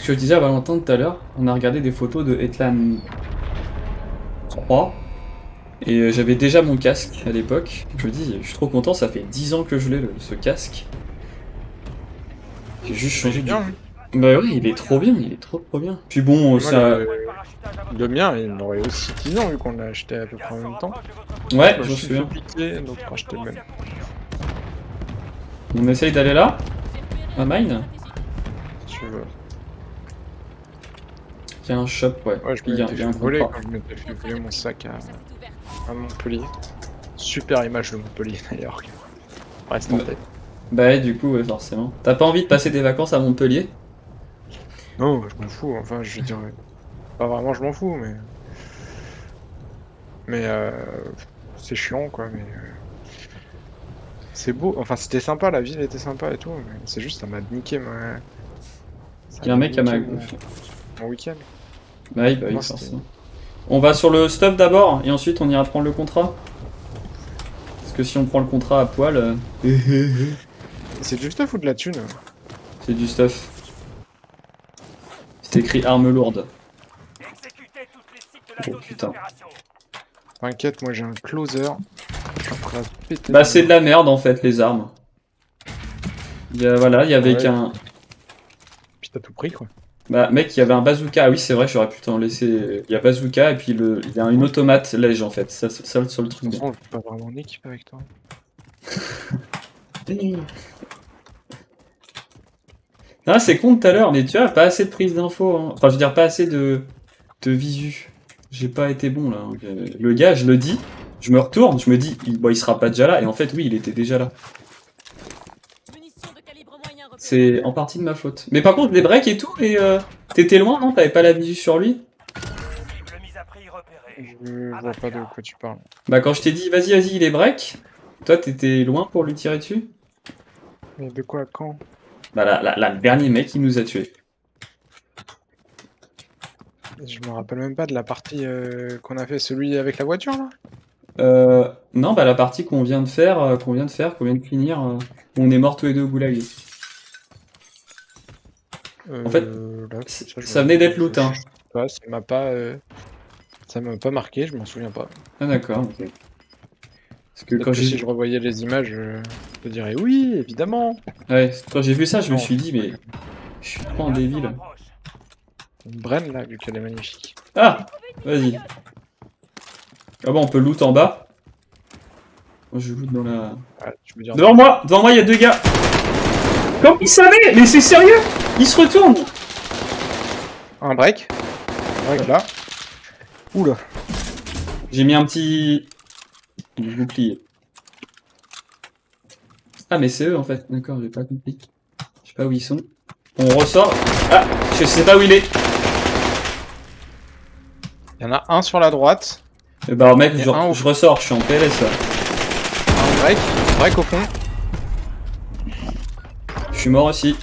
que je disais à Valentin tout à l'heure, on a regardé des photos de Headland 3 et j'avais déjà mon casque à l'époque. Je me dis, je suis trop content, ça fait 10 ans que je l'ai ce casque. J'ai juste changé du... Bah oui, il est trop bien, il est trop bien. Puis bon, moi, ça... Le mien, il m'aurait aussi 10 ans vu qu'on l'a acheté à peu près en même temps. Ouais, je me souviens. Donc racheter le même. On essaye d'aller là? À mine? Si tu veux. Il y a un shop, ouais. Ouais, je il y a m'étais un fait voler contrat. quand je m'étais fait voler mon sac à Montpellier. Super image de Montpellier d'ailleurs. Reste en tête. Bah ouais, du coup, ouais, forcément. T'as pas envie de passer des vacances à Montpellier? Non, je m'en fous. Enfin, je dirais. Pas vraiment, je m'en fous, mais. Mais c'est chiant quoi. Mais c'est beau. Enfin, c'était sympa, la ville était sympa et tout. Mais c'est juste, ça m'a niqué ma. Il y a un mec à ma niqué gauche. mon week-end. Bah oui, Moi, forcément. On va sur le stuff d'abord, et ensuite on ira prendre le contrat. Parce que si on prend le contrat à poil... C'est du stuff ou de la thune? C'est du stuff. C'est écrit arme lourde. Oh putain. T'inquiète, moi j'ai un closer. Je suis prêt à péter. Bah c'est de la merde en fait, les armes. Voilà, il y avait qu'un... Puis t'as tout pris quoi. Bah mec, il y avait un bazooka. Ah oui, c'est vrai, j'aurais pu t'en laisser... Il y a bazooka, et puis il y a une automate lège en fait. C'est ça le seul truc. De toute façon, je suis pas vraiment en équipe avec toi. Ah, c'est con tout à l'heure, mais tu vois, pas assez de prise d'infos. Hein. Enfin, je veux dire, pas assez de visu. J'ai pas été bon là. Le gars, je le dis, je me retourne, je me dis, bon, il sera pas déjà là. Et en fait, oui, il était déjà là. C'est en partie de ma faute. Mais par contre, des breaks et tout, et t'étais loin, non? T'avais pas la visu sur lui? Je vois pas de quoi tu parles. Bah, quand je t'ai dit, vas-y, il est break, toi, t'étais loin pour lui tirer dessus? Mais de quoi, quand? Bah, le dernier mec, il nous a tués. Je me rappelle même pas de la partie qu'on a fait, celui avec la voiture là? Non, bah la partie qu'on vient de faire, qu'on vient de finir, on est morts tous les deux au goulag. En fait, là, ça venait d'être loot, hein. Ça m'a pas marqué, je m'en souviens pas. Ah d'accord, ok. Parce que quand si je revoyais les images, je te dirais oui, évidemment. Ouais, quand j'ai vu ça, je me suis dit, mais je suis pas un débile. Une Bren là, vu qu'elle est magnifique. Ah, vas-y. Ah bon, on peut loot en bas. Moi, je loot dans la... Ah, tu me dis devant moi, il y a deux gars. Comment il savait? Mais c'est sérieux? Il se retourne. Un break. Un break là. Oula. J'ai mis un petit bouclier. Ah mais c'est eux en fait, d'accord, j'ai pas compris. Je sais pas où ils sont. On ressort. Ah, je sais pas où il est. Il y en a un sur la droite. Et bah mec, je ressors, je suis en PLS là. Un break au fond. Je suis mort aussi.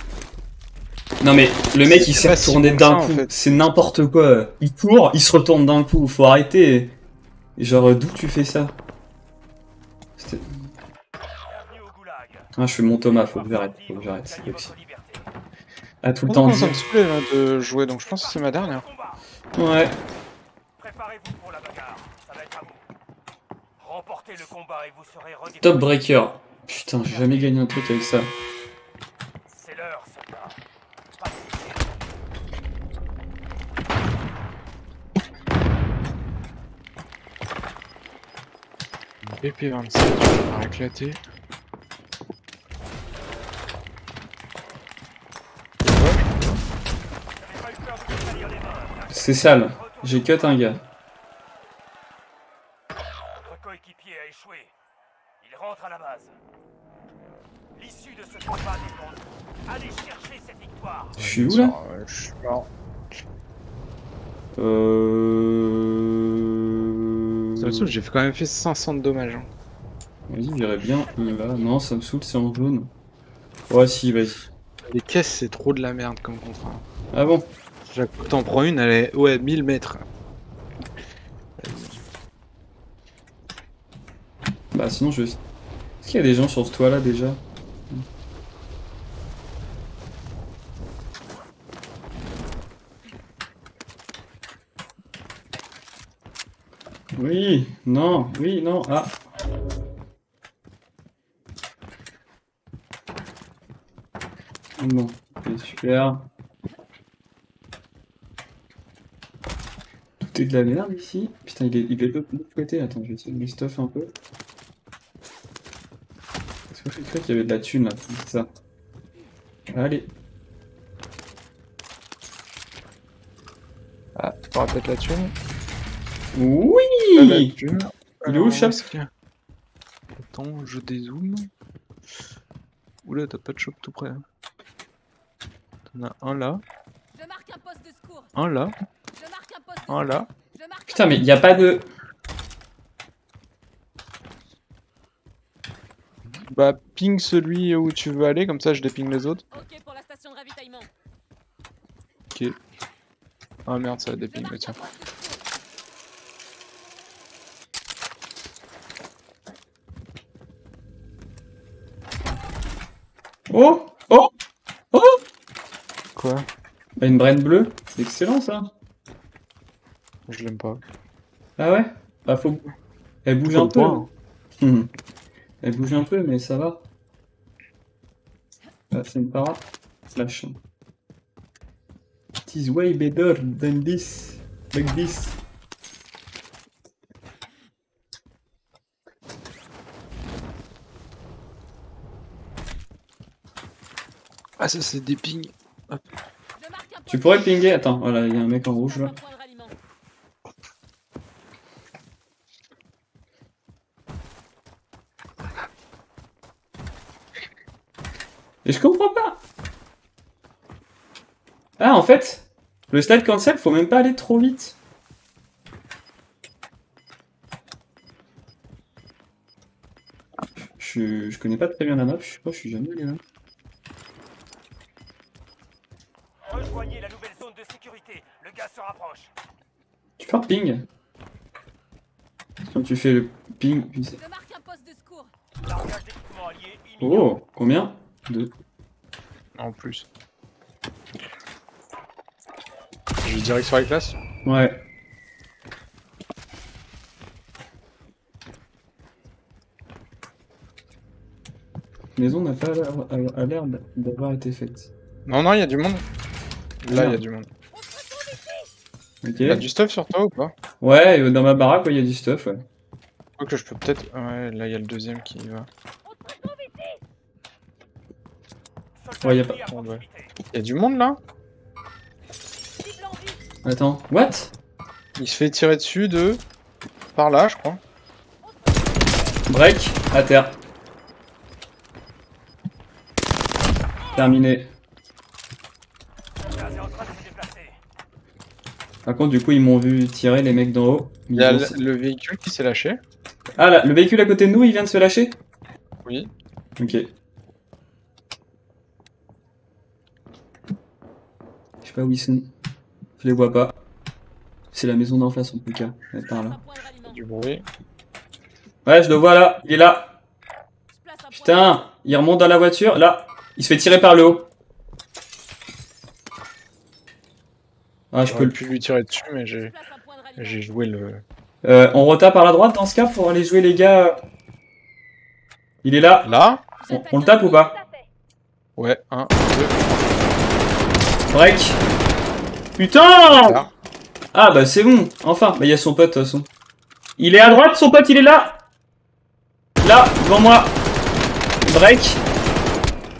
Non mais le mec il s'est retourné d'un coup, c'est n'importe quoi. Il court, il se retourne d'un coup, faut arrêter. Genre d'où tu fais ça? Ah, je fais mon Thomas, faut que j'arrête, c'est aussi. Ah, tout le temps ça me saoulait là de jouer, donc je pense que c'est ma dernière. Ouais. Top Breaker. Putain, j'ai jamais gagné un truc avec ça. BP27, on va éclater. C'est sale, j'ai cut un gars. Notre coéquipier a échoué. Il rentre à la base. L'issue de ce combat dépend. Allez chercher cette victoire. Je suis où là? Je suis mort. J'ai quand même fait 500 de dommages. Hein. Vas-y, j'irais bien là. Non, ça me saoule, c'est en jaune. Ouais, si, vas-y. Les caisses, c'est trop de la merde comme contrat. Ah bon? T'en prends une, elle est... Ouais, 1000 mètres. Bah sinon, je... Est-ce qu'il y a des gens sur ce toit là déjà? Oui, non, oui, non, ah. Bon, ok, super. Tout est de la merde ici. Putain, il est de l'autre côté. Attends, je vais essayer de lui stuff un peu. Parce que j'ai cru qu'il y avait de la thune là, c'est ça. Allez. Ah, tu pourras peut-être la thune. Oui! La thune. Il est où le shop? Attends, je dézoome. Oula, t'as pas de shop tout près. Hein. T'en as un là. Je marque un poste de secours. Un là. Je marque un poste de Un là. Je marque Putain, mais il n'y a pas de... Bah, ping celui où tu veux aller, comme ça je déping les autres. Ok pour la station de ravitaillement. Ok. Ah merde, ça a déping, mais tiens. Oh! Oh! Oh! Quoi? Bah, une brain bleue, c'est excellent ça. Je l'aime pas. Ah ouais? Bah faut... Elle bouge Faut un le peu. point, Hum. Elle bouge un peu, mais ça va. Ah, c'est une para. Flash. It is way better than this. Like this. Ah ça c'est des pings. Je marque un Tu poste pourrais pinguer. Attends, voilà, il y a un mec en rouge de là. point de ralliement. Et je comprends pas. Ah, en fait, le slide cancel, faut même pas aller trop vite. Je connais pas très bien la map, je sais pas, je suis jamais allé là. Rejoignez la nouvelle zone de sécurité. Le gaz se rapproche. Tu fais un ping. Quand tu fais le ping, puis c'est... Je marque un poste de secours. Largage d'équipement allié imminent. Oh, combien? 2. En plus. Je vais direct sur les classes. Ouais. La maison n'a pas l'air d'avoir été faite. Non, non, il y a du monde. Là, il y a Merde. du monde. Ok. T'as du stuff sur toi ou pas? Ouais, dans ma baraque, il y a du stuff, ouais. Je crois que je peux peut-être... Ouais, là, il y a le deuxième qui y va. Soldats Ouais, y a ennemis à pas- proximité. Il y a du monde là? Cible en vue. Attends, what? Il se fait tirer dessus de... Par là, je crois. Break, à terre. Terminé. Le gaz est en train de se déplacer. Par contre, du coup, ils m'ont vu tirer les mecs d'en haut. Il y a Ils ont- le véhicule qui s'est lâché. Ah, là, le véhicule à côté de nous, il vient de se lâcher? Oui. Ok. Je sais pas où ils sont. Je les vois pas. C'est la maison d'en face en tout cas. Elle est par Un là. point de ralliement. Du bruit. Ouais, je le vois là. Il est là. Je place un point de Putain, il remonte dans la voiture. Là, il se fait tirer par le haut. Ah, je peux J'aurais le... pu lui tirer dessus, mais Je place un point de ralliement. j'ai joué le... On retape par la droite dans ce cas pour aller jouer les gars. Il est là. Là? On le tape ou pas? Ouais, 1, 2, Break. Putain! là. Ah bah c'est bon. Enfin, bah il y a son pote de toute façon. Il est à droite, son pote, il est là. Là, devant moi. Break.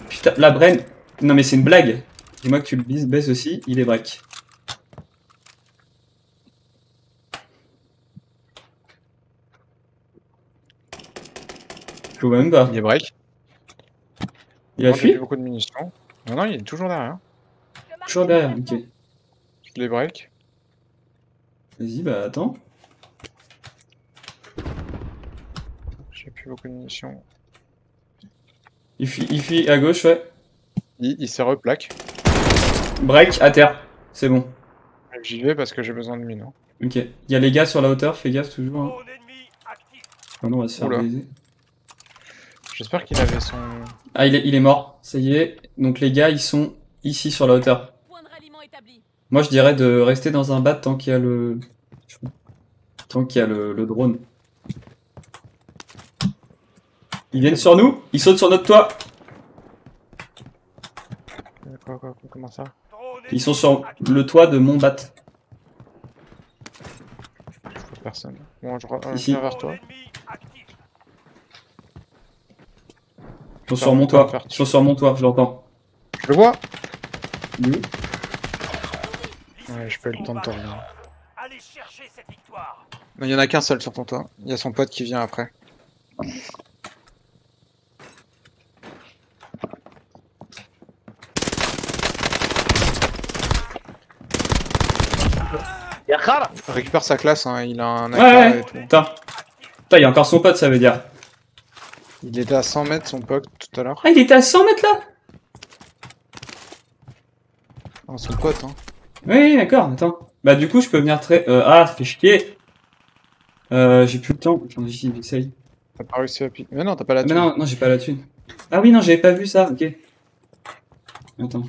Putain, la brain. Non mais c'est une blague. Dis-moi que tu le baisses aussi, il est break. Je vois même pas. Il est break. Il a Non, j'ai fui? plus beaucoup de munitions. Non, non, il est toujours derrière. Je marque Toujours un derrière, déplacement. ok. Je les break. Vas-y, bah attends. J'ai plus beaucoup de munitions. Il fuit à gauche, ouais. Il s'est replaque. Break, à terre. C'est bon. J'y vais parce que j'ai besoin de mine. Hein. Ok. Il y a les gars sur la hauteur, fais gaffe toujours. Hein. Drone ennemi actif. Ah non, on va se faire Oula. baiser. J'espère qu'il avait son... Ah, il est mort. Ça y est. Donc les gars, ils sont ici sur la hauteur. Point de ralliement établi. Moi, je dirais de rester dans un bat tant qu'il y a le Tant qu'il y a le drone. Ils viennent sur nous, ils sautent sur notre toit. Comment ça? Ils sont sur le toit de mon bat. Je vois personne. Bon, je Ici. viens vers toi. Ennemi actif. Ils sont sur mon toit. Faire- Ils sont sur mon toit, je l'entends. Je le vois. Il est où? Ouais, j'ai pas eu le temps de te revenir. Allez chercher cette victoire. Il y en a qu'un seul sur ton toit. Il y a son pote qui vient après. Récupère sa classe, hein. Il a un AK Ouais, et tout. Putain. Putain, il y a encore son pote, ça veut dire. Il était à 100 mètres son pote tout à l'heure. Ah, il était à 100 mètres là? Non, son pote, hein. Oui, d'accord, attends. Bah, du coup, je peux venir très. Ah, ça fait chier. J'ai plus le temps. Attends, j'essaye. T'as pas réussi à piquer. Mais non, t'as pas la Ah, mais thune. non, j'ai pas la thune. Ah oui, non, j'avais pas vu ça, ok. Attends.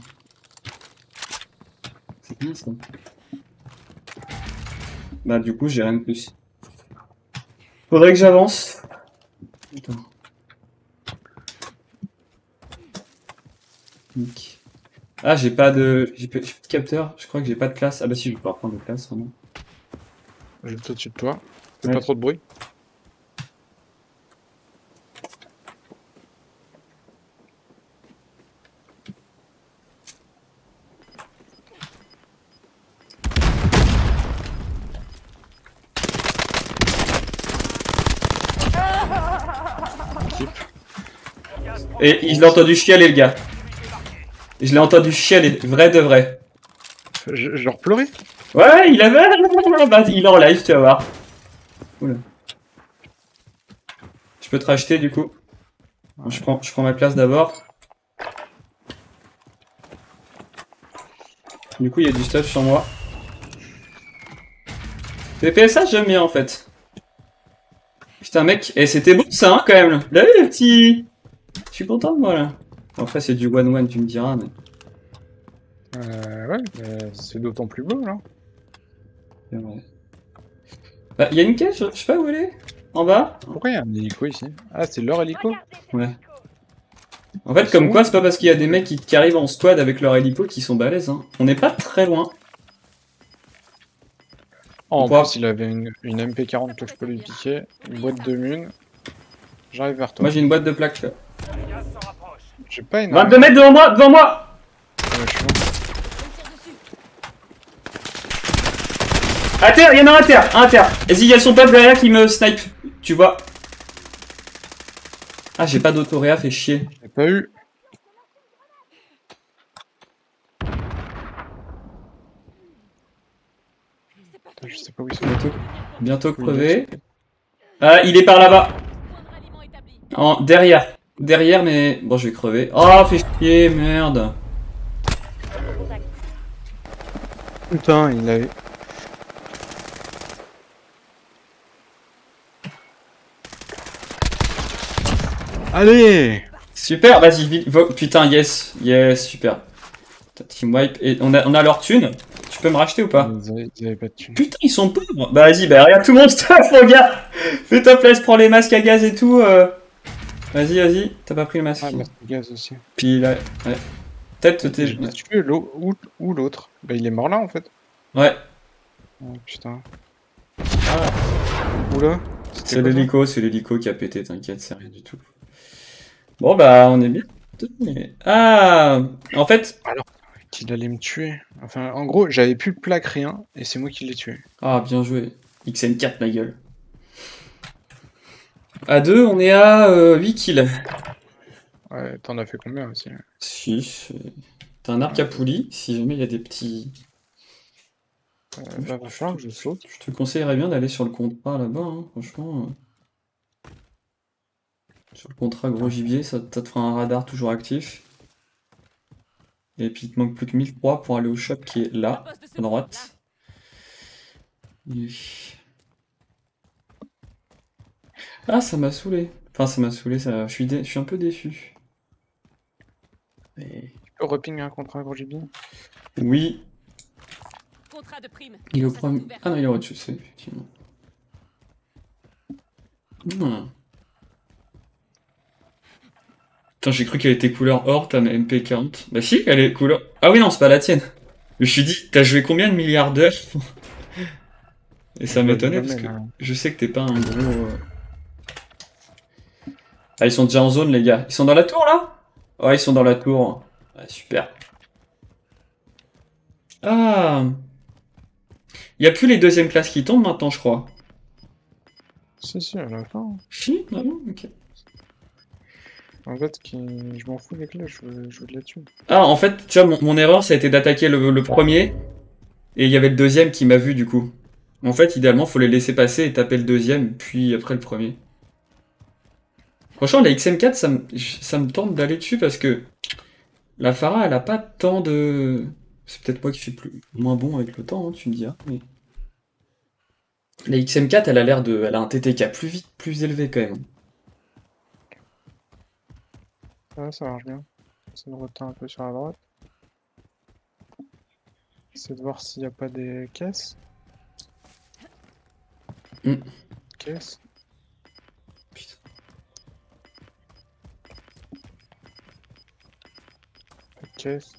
C'est bien ça. Bah, du coup, j'ai rien de plus. Faudrait que j'avance. Attends. Nick. Ah, j'ai pas de capteur. Je crois que j'ai pas de classe. Ah bah si, je vais pouvoir prendre de classe, vraiment. Juste au-dessus de toi. Fais Ouais. pas trop de bruit. Équipe. Et je l'ai entendu chialer, le gars. Et je l'ai entendu chialer, vrai de vrai. Je leur pleurais. Ouais, il avait... Bah, il est en live, tu vas voir. Oula. Je peux te racheter, du coup. Bon, je prends ma place d'abord. Du coup, il y a du stuff sur moi. PPSH, j'aime bien, en fait. Putain, mec, et c'était bon, ça, hein, quand même. Là, le petit... Je suis content de moi, là. Bon, après, c'est du 1-1, tu me diras, mais... Ouais, mais c'est d'autant plus beau, là. c'est vrai. Bah, il y a une caisse, je sais pas où elle est. En bas. Pourquoi il y a un hélico ici? Ah, c'est leur hélico? Ouais. En fait, comme quoi, c'est pas parce qu'il y a des mecs qui arrivent en squad avec leur hélico qui sont balèzes, hein. On n'est pas très loin. Oh, en Pourquoi plus, il avait une MP40 que je peux lui piquer, une boîte de mun. J'arrive vers toi. Moi, j'ai une boîte de plaques, là. Le gaz s'en rapproche. J'ai pas une 22 mètres devant moi, devant moi. Ouais, je suis bon. On me tire dessus. À terre, il y en a un à terre, un à terre. Vas-y, il y a son pote derrière qui me snipe. Tu vois. Ah, j'ai pas d'autoréa, fait chier. J'ai pas eu. Putain, je sais pas où ils sont. Bientôt crevé. Ah, il est par là-bas. Point de ralliement établi. Derrière. Derrière, mais... Bon, je vais crever. Oh, fait chier, merde. Putain, il avait. Allez! Super, vas-y, vite. Putain, yes. Yes, super. Team wipe. Et on a leur thune. Tu peux me racheter ou pas? Ils avaient pas de thunes. Putain, ils sont pauvres. Bah vas-y, bah regarde tout mon stuff, mon gars. Fais ta place, prends les masques à gaz et tout. Vas-y, vas-y. T'as pas pris le masque. Ah, masque de gaz aussi. Puis là, ouais. Peut-être t'es... Je l'ai tué, ou l'autre. Bah, il est mort là en fait. Ouais, Oh putain. Ah. Oula. c'est l'hélico qui a pété, t'inquiète, c'est rien du tout. Bon bah, on est bien. Ah, en fait... Qu'il allait me tuer. Enfin, en gros, j'avais plus de plaque, rien, et c'est moi qui l'ai tué. Ah, bien joué. XN4, ma gueule. À 2, on est à 8 kills. Ouais, t'en as fait combien aussi? 6. T'as un arc à poulie, si jamais il y a des petits... Bah, va falloir que je saute. Je te conseillerais bien d'aller sur le contrat là-bas, hein, franchement. Sur le contrat gros gibier, ça te fera un radar toujours actif. Et puis il te manque plus que 1003 pour aller au shop qui est là, Poste de à secours, droite. Et- Ah, ça m'a saoulé. Enfin, ça m'a saoulé, ça... je suis un peu déçu. Mais... Tu peux reping un contrat gros gibier? Oui, Contrat de prime. il est au Ça, premier... c'est ouvert. Ah non, il est au rez-de-chaussée, effectivement. Hmm. Putain, j'ai cru qu'elle était couleur or, ta MP40. Bah si, elle est couleur... Ah oui, non, c'est pas la tienne. Je me suis dit, t'as joué combien de milliards d'heures? Et ça m'étonnait, parce que je sais que t'es pas un gros... Ah, ils sont déjà en zone, les gars. Ils sont dans la tour, là? Ouais, ils sont dans la tour. Ouais, super. Ah... Il y a plus les deuxièmes classes qui tombent maintenant, je crois. Si, à la fin. Si? Ah bon, ok. En fait, je m'en fous des clés, je veux de la thune. Ah, en fait, tu vois, mon erreur, ça a été d'attaquer le premier, et il y avait le deuxième qui m'a vu, du coup. En fait, idéalement, faut les laisser passer et taper le deuxième, puis après le premier. Franchement, la XM4, ça me tente d'aller dessus, parce que la Pharah, elle a pas tant de... C'est peut-être moi qui suis moins bon avec le temps, hein, tu me diras, mais... La XM4, elle a l'air de... Elle a un TTK plus vite, plus élevé, quand même. Ouais, ça marche bien. J'essaie de roter un peu sur la droite. J'essaie de voir s'il n'y a pas des caisses. Caisse. Putain. Pas de caisse.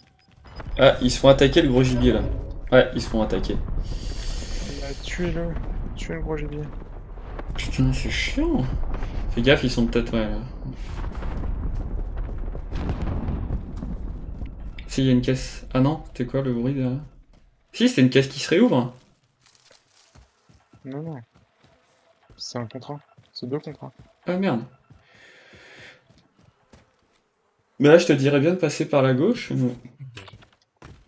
Ah, ils se font attaquer, le gros gibier, là. Ouais, ils se font attaquer. Tuez-le. Tuez le gros gibier. Putain, c'est chiant. Fais gaffe, ils sont peut-être... Ouais. Si, il y a une caisse. Ah non, c'était quoi le bruit derrière? Si, c'était une caisse qui se réouvre. Non. C'est un contrat. C'est 2 contrats. Ah merde. Mais là, je te dirais bien de passer par la gauche.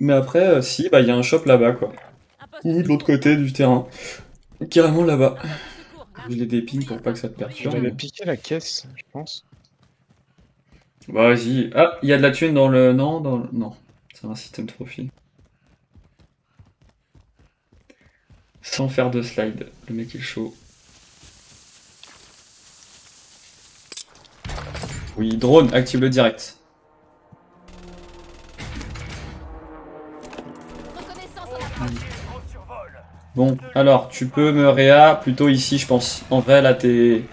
Mais après, si, bah il y a un shop là-bas, quoi. Ou de l'autre côté du terrain. Carrément là-bas. Je les dépine pour pas que ça te perturbe. J'avais piqué la caisse, je pense. Bah vas-y. Ah, il y a de la thune dans le... Non, dans le... Non. C'est un système trophy. Sans faire de slide. Le mec est chaud. Oui, drone, active-le direct. Bon, alors, tu peux me réa plutôt ici, je pense. En vrai, là, t'es...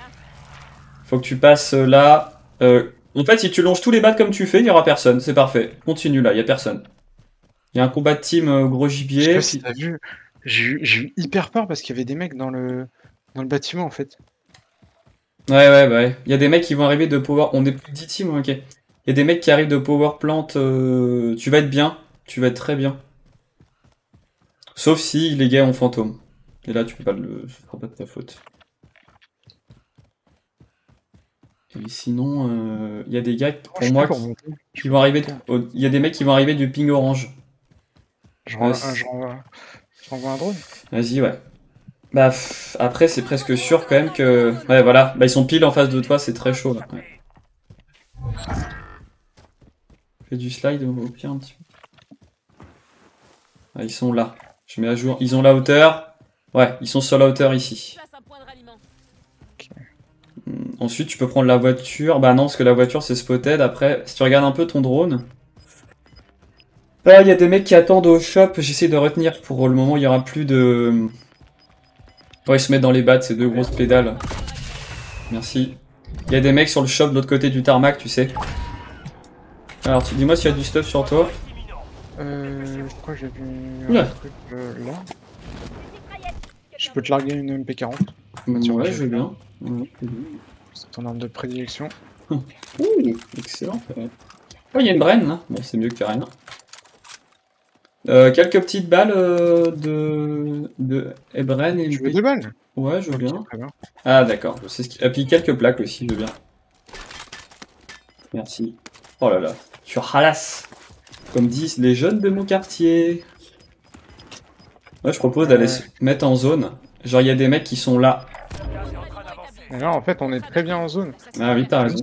Faut que tu passes là. En fait, si tu longes tous les battes comme tu fais, il y aura personne. C'est parfait. Continue là, il y a personne. Il y a un combat de team gros Je sais gibier. pas si t'as vu, j'ai eu hyper peur parce qu'il y avait des mecs dans le bâtiment en fait. Ouais. Il y a des mecs qui vont arriver de power... On est plus de 10 teams, ok. Il y a des mecs qui arrivent de power plant. Tu vas être bien. Tu vas être très bien. Sauf si les gars ont fantôme. Et là, tu peux pas le... Ce sera pas de ta faute. Et sinon, il y a des gars, pour moi, qui vont arriver... Il y a des mecs qui vont arriver du ping orange. Je renvoie un drone. Vas-y, ouais. Bah, après, c'est presque sûr quand même que... Ouais, voilà. Bah, ils sont pile en face de toi, c'est très chaud, là. Ouais. Fais du slide au pire un petit peu. Ah, ils sont là. Je mets à jour. Ils ont la hauteur. Ouais, ils sont sur la hauteur ici. Ensuite, tu peux prendre la voiture. Bah non, parce que la voiture, c'est spotted. Après, si tu regardes un peu ton drone... Là, il y a des mecs qui attendent au shop. J'essaie de retenir. Pour le moment, il n'y aura plus de... Ouais, ils se mettent dans les battes, ces deux grosses pédales. Merci. Il y a des mecs sur le shop de l'autre côté du tarmac, tu sais. Alors, dis-moi s'il y a du stuff sur toi. Je crois que j'ai vu Oula. un truc là. Je peux te larguer une MP40. Ouais, je veux bien. C'est ton arme de prédilection. Ouh, excellent. Oh, il y a une braine, là. Bon, c'est mieux que rien. Quelques petites balles de Ebren et... Tu veux des balles? Ouais, je veux bien. Très bien. Ah, d'accord. Et puis quelques plaques aussi, je veux bien. Merci. Oh là là. Tu ralasses. Comme disent les jeunes de mon quartier. Moi, je propose d'aller se mettre en zone. Genre, il y a des mecs qui sont là. Et là, en fait, on est très bien en zone. Ah oui, t'as raison.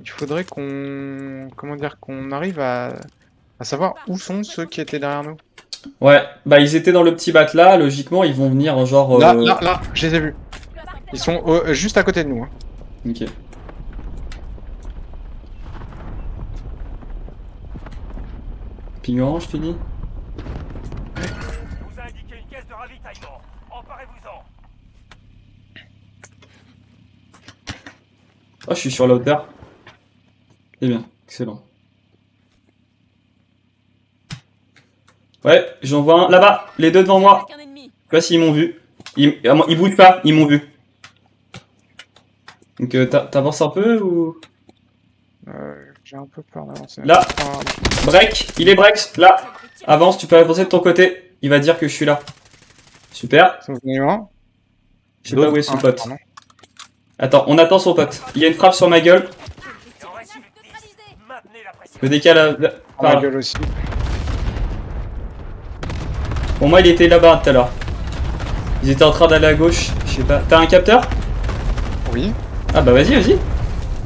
Il faudrait qu'on... Comment dire? Qu'on arrive à savoir où sont ceux qui étaient derrière nous. Ouais, bah ils étaient dans le petit batte là, logiquement ils vont venir genre... Là, je les ai vus. Ils sont juste à côté de nous. Hein. Ok. Ping orange, tu dis? Vous a indiqué une caisse de ravitaillement. Emparez-vous-en. Oh, je suis sur la hauteur. C'est bien, excellent. Ouais, j'en vois un là-bas, les deux devant moi. Avec un ennemi. Je sais pas s'ils m'ont vu. Ils bougent pas, ils m'ont vu. Donc t'avances un peu ou... J'ai un peu peur d'avancer. Là. Break, il est break, là. Avance, tu peux avancer de ton côté. Il va dire que je suis là. Super. Ils sont venus un. Je sais pas où est son pote. Pardon. Attends, on attend son pote. Il y a une frappe sur ma gueule. Il en reste une victime. Maintenez la pression. Je me décale à... Oh, par ma là. gueule aussi. Pour moi, il était là-bas tout à l'heure. Ils étaient en train d'aller à gauche. Je sais pas. T'as un capteur? Oui, Ah bah vas-y, vas-y.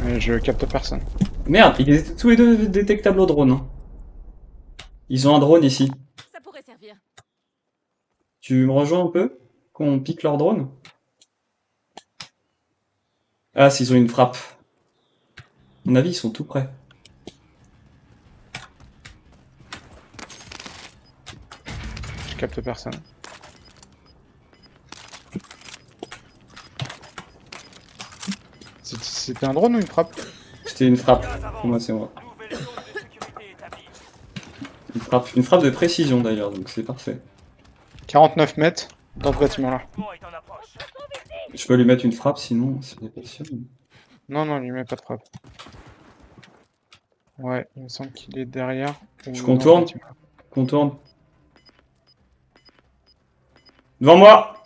mais je capte personne. Merde, ils étaient tous les deux détectables au drone. Hein. Ils ont un drone ici. Ça pourrait servir. Tu me rejoins un peu? Qu'on pique leur drone? Ah, s'ils ont une frappe. À mon avis, ils sont tout près. Je capte personne. C'était un drone ou une frappe? C'était une frappe. Pour moi, c'est moi. Nouvelle zone de sécurité établie. Une frappe de précision d'ailleurs, donc c'est parfait. 49 mètres dans ce bâtiment-là. Bon est en approche. Je peux lui mettre une frappe sinon, c'est pas sûr. Non, non, lui met pas de frappe. Ouais, il me semble qu'il est derrière. Je ou contourne. dans le bâtiment. Contourne. Devant moi!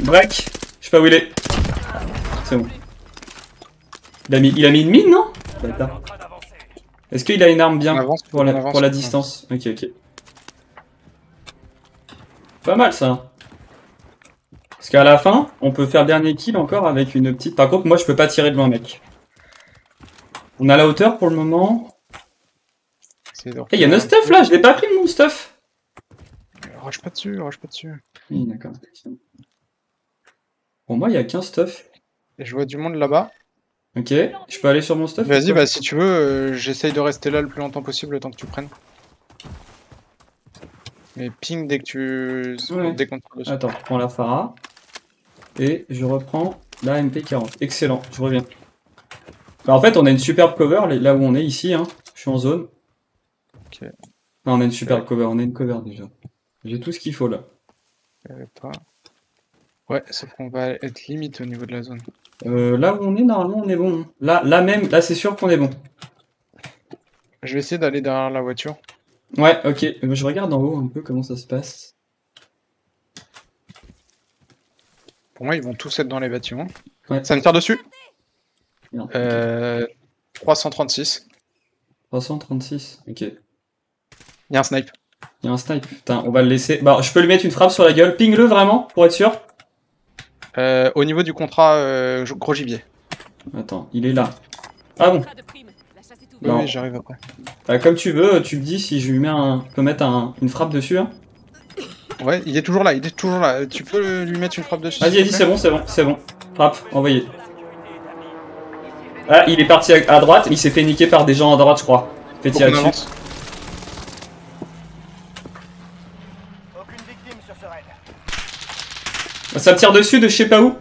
Break! Je sais pas où il est. C'est bon. Il a mis une mine, non? Bâtard. En train d'avancer. Est-ce qu'il a une arme On bien avance, pour on la avance. distance? Ok, ok. Pas mal ça. Parce qu'à la fin, on peut faire dernier kill encore avec une petite... Par contre, moi je peux pas tirer de loin, mec. On a la hauteur pour le moment. Essayez de Eh, il y a notre stuff là, je l'ai pas pris mon stuff. Rush pas dessus, rush pas dessus. Oui, d'accord. Pour moi, il y a qu'un stuff. Et je vois du monde là-bas. Ok, je peux aller sur mon stuff? ou Vas-y, quoi bah si tu veux, j'essaye de rester là le plus longtemps possible, le temps que tu prennes. Mais ping dès que tu... Ouais. Dès qu'on tire dessus. Attends, je prends la Phara. Et je reprends la MP40. Excellent, je reviens. Bah, en fait, on a une superbe cover là où on est ici. Hein. Je suis en zone. Ok. Non, on a une superbe cover, on a une cover déjà. J'ai tout ce qu'il faut là. Pas. Ouais, sauf qu'on va être limite au niveau de la zone. Là où on est, normalement, on est bon. Là même, là c'est sûr qu'on est bon. Je vais essayer d'aller derrière la voiture. Ouais, ok. Je regarde en haut un peu comment ça se passe. Pour moi, ils vont tous être dans les bâtiments. Ouais. Ça me tire dessus. Merde. 336. 336, ok. Il y a un snipe. Il y a un snipe. Putain, on va le laisser. Bah, je peux lui mettre une frappe sur la gueule. Ping-le vraiment, pour être sûr. Au niveau du contrat, gros gibier. Attends, il est là. Ah bon. Contrat de prime. La chasse est ouverte. Non. Oui, j'arrive après. Bah, comme tu veux, tu me dis si je lui mets un... Je peux mettre une frappe dessus. Hein. Ouais, il est toujours là, il est toujours là. Tu peux lui mettre une frappe dessus. Vas-y, s'il vas-y, te c'est plaît bon, c'est bon, c'est bon. Frappe, envoyé. De sécurité établie. Ah, il est parti à droite, il s'est fait niquer par des gens à droite, je crois. Fait Faut tirer qu'on dessus. avance. Aucune victime sur ce raid. Ça me tire dessus de je sais pas où.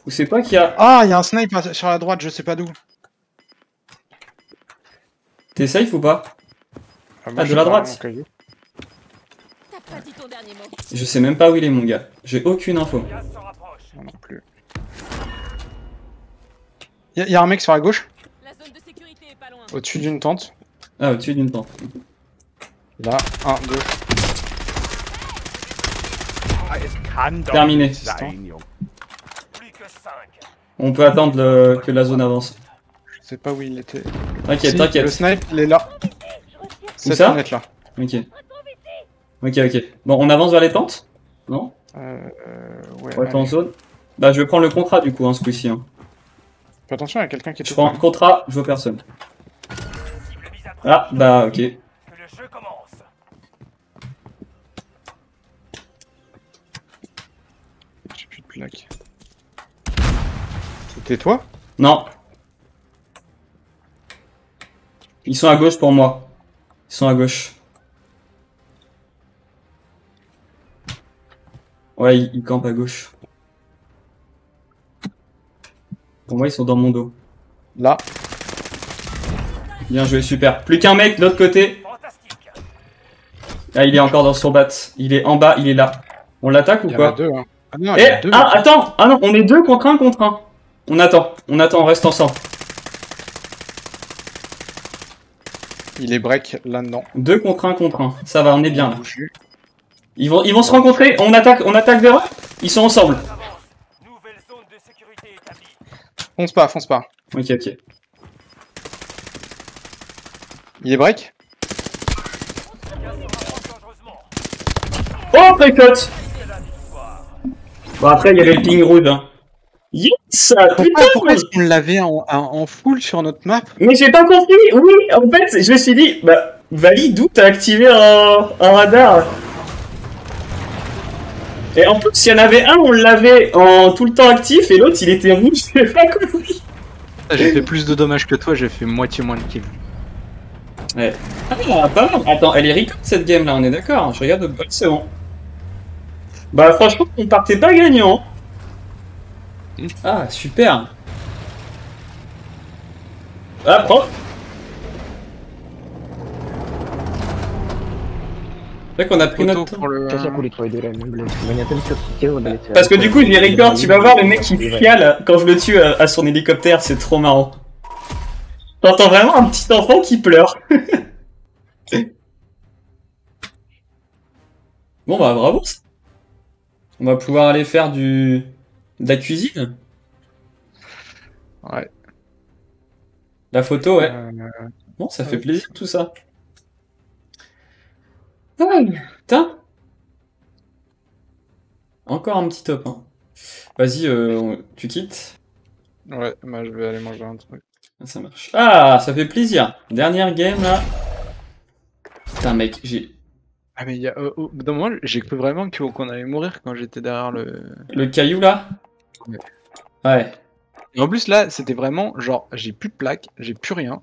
Ou c'est pas qu'il y a... Ah, il y a un snipe sur la droite, je sais pas d'où. T'es safe ou pas? Moi, de je la sais pas, droite. mon cahier. T'as pas dit ton dernier mot. Je sais même pas où il est mon gars. J'ai aucune info. Gaz s'en rapproche. Moi non plus. Il y a un mec sur la gauche, La zone de sécurité est pas loin. au-dessus d'une tente. Ah, au-dessus d'une tente. Là, 1, 2. Terminé. Plus que 5. On peut attendre que la zone avance. Je sais pas où il était. T'inquiète, Si, t'inquiète. Le snipe, il est là. Où 7 ça mètres là. Ok. Ok, ok. Bon, on avance vers les tentes? Non? Ouais, Pour être en allez. zone? Bah, je vais prendre le contrat du coup, hein, ce coup-ci. Hein. Fais attention, il y a quelqu'un qui est Je tout prends près. le contrat, je vois personne. Cible mise à prix. Ah, bah, ok. Que le jeu commence. J'ai plus de plaque. C'était toi? Non. Ils sont à gauche pour moi. Ils sont à gauche. Ouais, ils campent à gauche. Pour moi, ils sont dans mon dos. Là. Bien joué, super. Plus qu'un mec de l'autre côté. Fantastique. Ah, il est encore dans son bat. Il est en bas, il est là. On l'attaque ou Il y en a quoi? deux. Hein. Ah non, il y Eh, a deux. ah, attends. Ah non, on est 2 contre 1 contre 1. On attend, on reste ensemble. Il est break là-dedans. 2 contre 1 contre 1. Ça va, on est bien là. Bouge. Ils vont se rencontrer. On attaque vers eux. Ils sont ensemble. Avance. Nouvelle zone de sécurité établie. Fonce pas, fonce pas. Ok, ok. Il est break. Le gaz se rapproche dangereusement. Oh, précote. C'est la victoire. Bon, après, il y avait le ping rouge. Hein. Yes! Pourquoi est-ce qu'on l'avait en full sur notre map? Mais j'ai pas compris. Oui, en fait, je me suis dit, bah, Vali, d'où t'as activé un radar? Et en plus, s'il y en avait un, on l'avait en tout le temps actif, et l'autre, il était rouge. J'ai pas compris. J'ai fait plus de dommages que toi, j'ai fait moitié moins de kills. Ouais. Ah, pas mal. Attends, elle est record cette game là, on est d'accord. Je regarde. Ouais, c'est bon. Bah, franchement, on partait pas gagnant. Ah, super. Ah, prends. C'est vrai qu'on a pris Photo notre temps. pour le... Parce que du coup, j'ai record, tu vas voir le mec qui fiale quand je le tue à son hélicoptère, c'est trop marrant. T'entends vraiment un petit enfant qui pleure. Bon bah bravo. On va pouvoir aller faire de la cuisine. Ouais. La photo, ouais. Euh, Bon, ça fait plaisir tout ça. Ah, putain. Encore un petit top. Hein. Vas-y, tu quittes. Ouais, bah, je vais aller manger un truc. Ça marche. Ah, ça fait plaisir. Dernière game là. Putain mec, j'ai... Ah mais il y a... au bout d'un moment, j'ai cru vraiment qu'on allait mourir quand j'étais derrière le... Le caillou là. Ouais. Ouais. Et en plus là, c'était vraiment genre, j'ai plus de plaques, j'ai plus rien.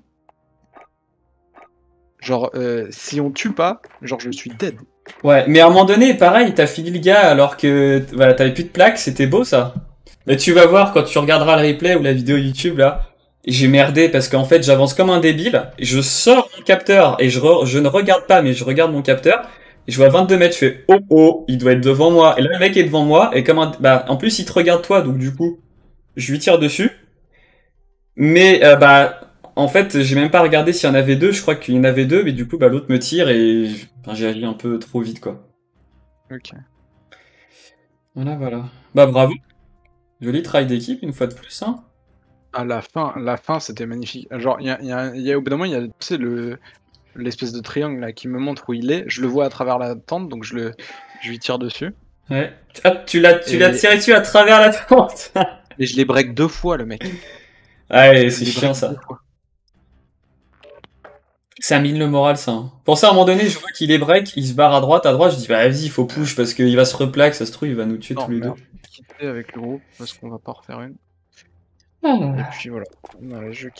Genre, si on tue pas, genre je suis dead. Ouais, mais à un moment donné, pareil, t'as fini le gars alors que voilà, t'avais plus de plaques, c'était beau ça. Mais tu vas voir quand tu regarderas le replay ou la vidéo YouTube là, j'ai merdé parce qu'en fait j'avance comme un débile, je sors mon capteur et je ne regarde pas mais je regarde mon capteur et je vois 22 mètres, je fais oh oh, il doit être devant moi et là le mec est devant moi et comme un... bah en plus il te regarde toi donc du coup je lui tire dessus. Mais bah en fait j'ai même pas regardé s'il y en avait deux, je crois qu'il y en avait deux mais du coup bah l'autre me tire et enfin, j'ai agi un peu trop vite quoi. Ok. Voilà voilà. Bah bravo. Joli travail d'équipe une fois de plus hein. À la fin c'était magnifique. Genre, au bout d'un moment, il y a, tu sais, l'espèce de triangle là qui me montre où il est. Je le vois à travers la tente, donc je lui tire dessus. Ouais. Ah, tu l'as tiré dessus à travers la tente. Et je les break 2 fois, le mec. Ouais, Je c'est les chiant break ça. 2 fois. Ça mine le moral ça. Hein. Pour ça à un moment donné, je vois qu'il est break, il se barre à droite, je dis bah vas-y, il faut push parce qu'il va se replaque, ça se trouve il va nous tuer Non, tous les deux. merde. Quitter avec le groupe parce qu'on va pas refaire une. Ah. Et puis voilà. Dans le jeu